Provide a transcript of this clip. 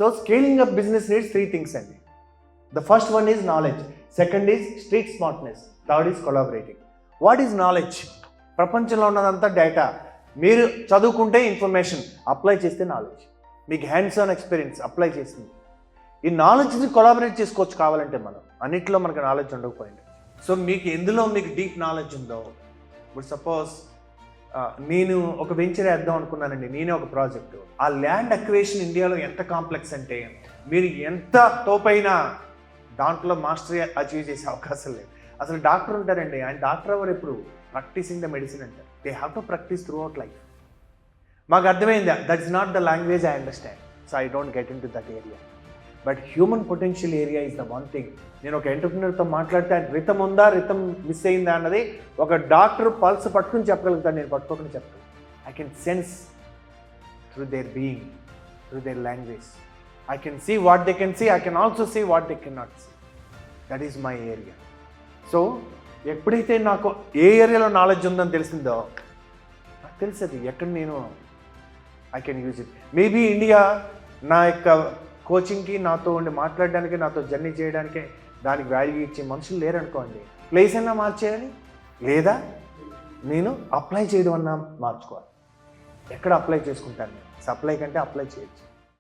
So scaling up business needs 3 things అండి. The first one is knowledge, second is street smartness, third is collaborating. What is knowledge? ప్రపంచంలో ఉన్నదంతా data. మీరు చదువుకుంటే information, apply చేస్తే knowledge. మీకు hands on experience apply చేసింది. ఈ నాలెడ్జ్ని కొలాబరేట్ చేసుకోవచ్చు కావాలంటే. మనం అన్నింటిలో మనకు నాలెడ్జ్ ఉండకపోయింది. సో మీకు ఎందులో మీకు డీప్ నాలెడ్జ్ ఉందో, ఇప్పుడు సపోజ్ నేను ఒక వెంచర్ వేద్దాం అనుకున్నానండి, నేనే ఒక ప్రాజెక్టు. ఆ ల్యాండ్ అక్వేషన్ ఇండియాలో ఎంత కాంప్లెక్స్ అంటే మీరు ఎంత తోపైనా దాంట్లో మాస్టరీ అచీవ్ చేసే అవకాశం లేదు. అసలు డాక్టర్ ఉంటారండి, ఆయన డాక్టర్ ఎవరు? ఎప్పుడు ప్రాక్టీసింగ్ ద మెడిసిన్ అంటారు. They have to practice through out life. మాకు అర్థమైంది, that is not the language I understand, so I don't get in to that area. But human potential area is the one thing. నేను ఒక ఎంటర్ప్రినర్తో మాట్లాడితే rhythm ఉందా, rhythm miss అయిందా అన్నది ఒక doctor pulse పట్టుకుని చెప్పగలుగుతాను, నేను పట్టుకోకుండా చెప్పగలను. I can sense through their being, through their language. I can see what they can see, I can also see what they can not see. That is my area. So ఎప్పుడైతే నాకు ఏ ఏరియాలో knowledge ఉందని తెలిసిందో, నాకు తెలిసేది ఎక్కడ నేను I can use it. Maybe India నా యొక్క కోచింగ్కి, నాతో ఉండి మాట్లాడడానికి, నాతో జర్నీ చేయడానికి దానికి వాల్యూ ఇచ్చే మనుషులు లేరనుకోండి. ప్లేస్ అయినా మార్చేయాలి, లేదా నేను అప్లై చేయడం అన్నా మార్చుకోవాలి. ఎక్కడ అప్లై చేసుకుంటాను నేను? సప్లై కంటే అప్లై చేయొచ్చు.